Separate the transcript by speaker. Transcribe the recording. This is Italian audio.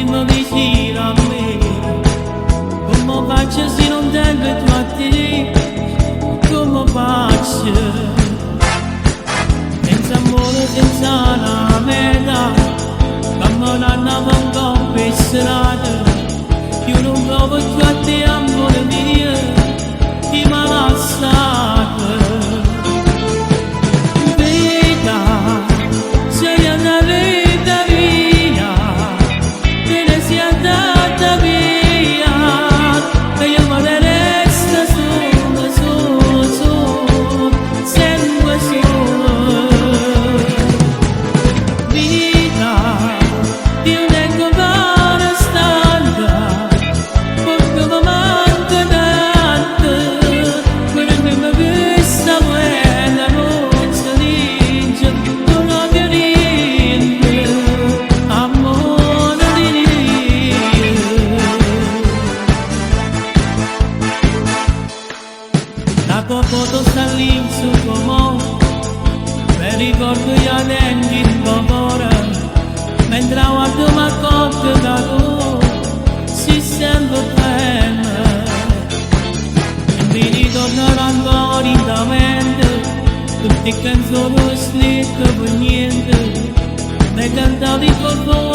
Speaker 1: dimmi vicino a me, come faccio se non tengo tu a te, come faccio, senza amore, senza una meta, camminando con coppe strade, io non provo più a te amore mio, ti mi ha lasciato. La tua foto sta lì sul tuo muro, mi ricordo io dentro il tuo cuore, mentre guardo mi accorgo da tu, si sente bene, e mi ritornerò ancora in la mente, tutte canzoni scritte per niente, le cantavi col cuore.